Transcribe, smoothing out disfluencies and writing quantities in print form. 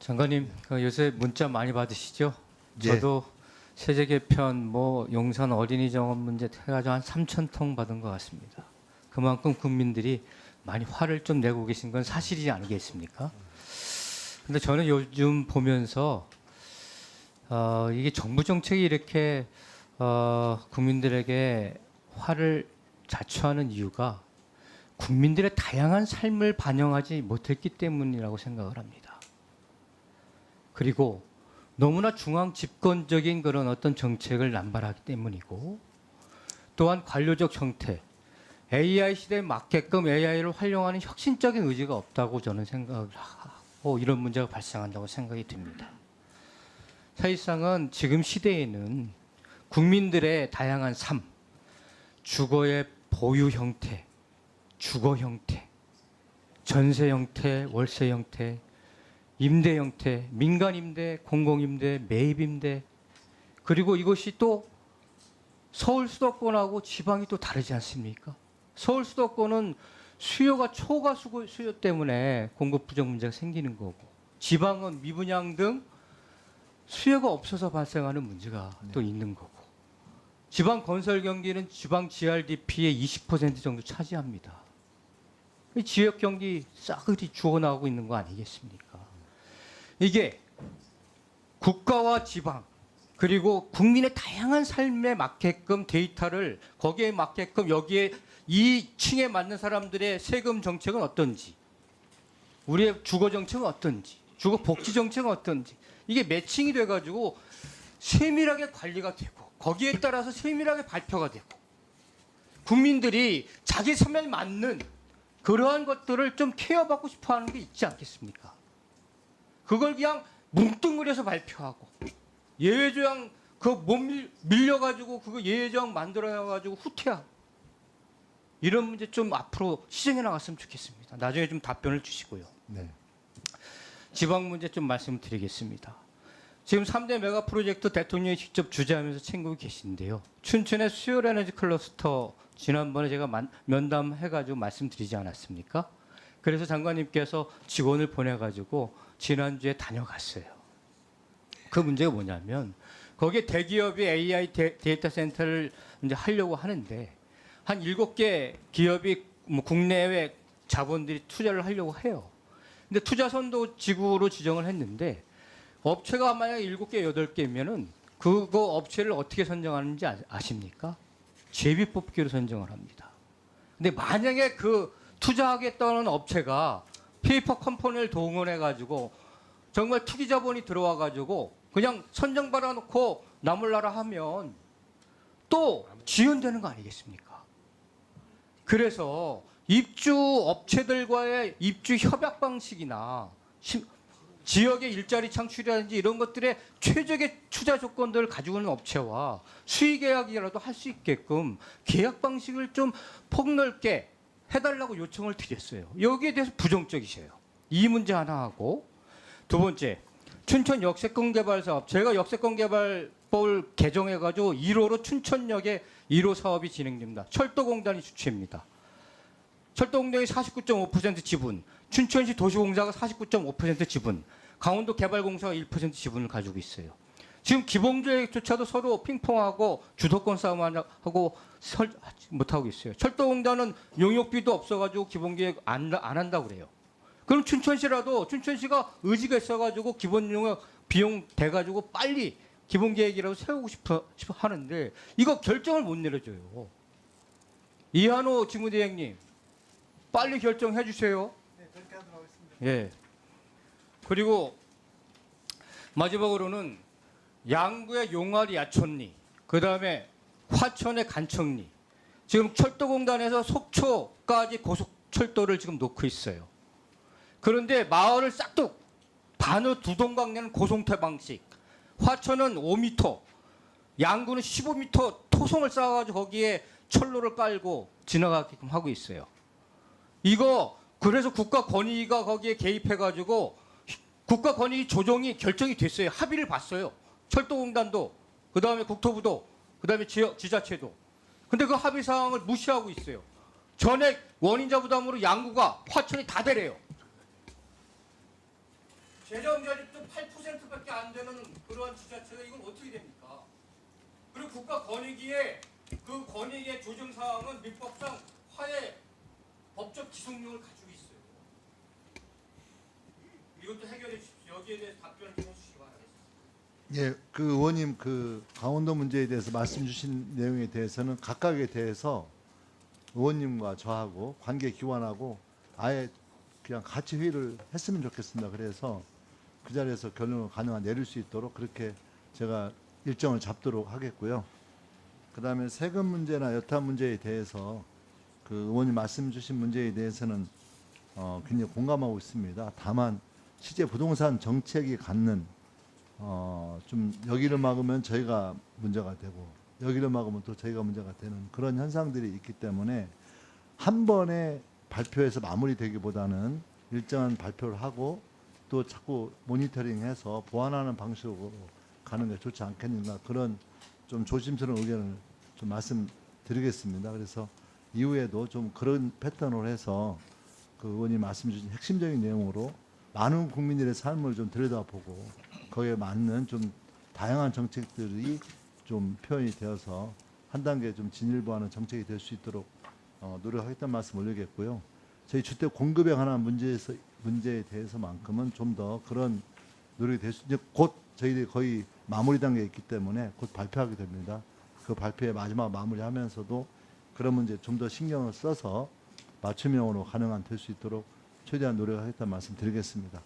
장관님, 요새 문자 많이 받으시죠? 예. 저도 세제 개편, 용산 어린이정원 문제 해가지고 한 3,000통 받은 것 같습니다. 그만큼 국민들이 많이 화를 좀 내고 계신 건 사실이지 않겠습니까? 근데 저는 요즘 보면서 이게 정부 정책이 이렇게 국민들에게 화를 자초하는 이유가 국민들의 다양한 삶을 반영하지 못했기 때문이라고 생각을 합니다. 그리고 너무나 중앙 집권적인 그런 어떤 정책을 남발하기 때문이고, 또한 관료적 형태, AI 시대에 맞게끔 AI를 활용하는 혁신적인 의지가 없다고 저는 생각을 하고, 이런 문제가 발생한다고 생각이 듭니다. 사실상은 지금 시대에는 국민들의 다양한 삶, 주거의 보유 형태, 주거 형태, 전세 형태, 월세 형태, 임대 형태, 민간 임대, 공공 임대, 매입 임대, 그리고 이것이 또 서울 수도권하고 지방이 또 다르지 않습니까? 서울 수도권은 수요가 초과 수요 때문에 공급 부족 문제가 생기는 거고, 지방은 미분양 등 수요가 없어서 발생하는 문제가 또 있는 거고, 지방 건설 경기는 지방 GRDP의 20% 정도 차지합니다. 이 지역 경기 싸그리 죽어나가고 있는 거 아니겠습니까? 이게 국가와 지방 그리고 국민의 다양한 삶에 맞게끔 데이터를 거기에 맞게끔 여기에 이 층에 맞는 사람들의 세금 정책은 어떤지, 우리의 주거 정책은 어떤지, 주거 복지 정책은 어떤지, 이게 매칭이 돼가지고 세밀하게 관리가 되고 거기에 따라서 세밀하게 발표가 되고 국민들이 자기 삶에 맞는 그러한 것들을 좀 케어받고 싶어하는 게 있지 않겠습니까? 그걸 그냥 뭉뚱그려서 발표하고 예외조항 못 밀려가지고 그거 예외조항 만들어가지고 후퇴하고 이런 문제 좀 앞으로 시정해 나갔으면 좋겠습니다. 나중에 좀 답변을 주시고요. 네. 지방 문제 좀 말씀드리겠습니다. 지금 3대 메가 프로젝트 대통령이 직접 주재하면서 챙기고 계신데요. 춘천의 수열 에너지 클러스터 지난번에 제가 면담해가지고 말씀드리지 않았습니까? 그래서 장관님께서 직원을 보내가지고 지난주에 다녀갔어요. 그 문제가 뭐냐면 거기에 대기업이 AI 데이터 센터를 이제 하려고 하는데 한 7개 기업이 국내외 자본들이 투자를 하려고 해요. 근데 투자선도 지구로 지정을 했는데 업체가 만약에 7개, 8개면은 그거 업체를 어떻게 선정하는지 아십니까? 제비 뽑기로 선정을 합니다. 근데 만약에 그 투자하겠다는 업체가 페이퍼 컴퍼니를 동원해가지고 정말 투기 자본이 들어와가지고 그냥 선정 받아놓고 나몰라라 하면 또 지연되는 거 아니겠습니까? 그래서 입주 업체들과의 입주 협약 방식이나 지역의 일자리 창출이라든지 이런 것들의 최적의 투자 조건들을 가지고 있는 업체와 수의 계약이라도 할 수 있게끔 계약 방식을 좀 폭넓게 해달라고 요청을 드렸어요. 여기에 대해서 부정적이세요. 이 문제 하나 하고, 두 번째, 춘천 역세권 개발 사업, 제가 역세권 개발법을 개정해가지고 1호로 춘천역에 1호 사업이 진행됩니다. 철도공단이 주체입니다. 철도공단이 49.5% 지분, 춘천시 도시공사가 49.5% 지분, 강원도 개발공사가 1% 지분을 가지고 있어요. 지금 기본계획조차도 서로 핑퐁하고 주도권 싸움하고 못하고 있어요. 철도공단은 용역비도 없어가지고 기본계획 안 한다고 그래요. 그럼 춘천시라도 춘천시가 의지가 있어가지고 기본용역 비용 돼가지고 빨리 기본계획이라도 세우고 싶어 하는데 이거 결정을 못 내려줘요. 이한호 직무대행님 빨리 결정해 주세요. 네, 그렇게 하도록 하겠습니다. 예. 그리고 마지막으로는 양구의 용화리 야촌리, 그 다음에 화천의 간청리, 지금 철도공단에서 속초까지 고속철도를 지금 놓고 있어요. 그런데 마을을 싹둑 반을 두 동강 내는 고송태 방식, 화천은 5m, 양구는 15m 토송을 쌓아가지고 거기에 철로를 깔고 지나가게끔 하고 있어요. 이거 그래서 국가권위가 거기에 개입해가지고 국가권위 조정이 결정이 됐어요. 합의를 봤어요. 철도공단도, 그 다음에 국토부도, 그 다음에 지자체도. 근데 그 합의 사항을 무시하고 있어요. 전액 원인자 부담으로 양구가 화천이 다 되래요. 재정자립도 8%밖에 안 되는 그러한 지자체가 이건 어떻게 됩니까? 그리고 국가권익위의 그 권익의 조정 사항은 민법상 화해 법적 기속력을 가지고 있어요. 이것도 해결해 주십시오. 여기에 대해서 답변을 좀 해주시기 바라겠습니다. 예, 그 의원님 그 강원도 문제에 대해서 말씀 주신 내용에 대해서는 각각에 대해서 의원님과 저하고 관계 기관하고 아예 그냥 같이 회의를 했으면 좋겠습니다. 그래서 그 자리에서 결론을 가능한 내릴 수 있도록 그렇게 제가 일정을 잡도록 하겠고요. 그다음에 세금 문제나 여타 문제에 대해서 그 의원님 말씀 주신 문제에 대해서는 굉장히 공감하고 있습니다. 다만 실제 부동산 정책이 갖는 좀 여기를 막으면 저희가 문제가 되고 여기를 막으면 또 저희가 문제가 되는 그런 현상들이 있기 때문에 한 번에 발표해서 마무리되기보다는 일정한 발표를 하고 또 자꾸 모니터링해서 보완하는 방식으로 가는 게 좋지 않겠는가 그런 좀 조심스러운 의견을 좀 말씀드리겠습니다. 그래서 이후에도 좀 그런 패턴으로 해서 그 의원님 말씀 주신 핵심적인 내용으로 많은 국민들의 삶을 좀 들여다보고 거기에 맞는 좀 다양한 정책들이 좀 표현이 되어서 한 단계 좀 진일보하는 정책이 될 수 있도록 노력하겠다는 말씀 올리겠고요. 저희 주택 공급에 관한 문제에 대해서만큼은 좀 더 그런 노력이 될 수 이제 곧 저희들이 거의 마무리 단계에 있기 때문에 곧 발표하게 됩니다. 그 발표의 마지막 마무리하면서도 그런 문제 좀 더 신경을 써서 맞춤형으로 가능한 될 수 있도록 최대한 노력하겠다는 말씀 드리겠습니다.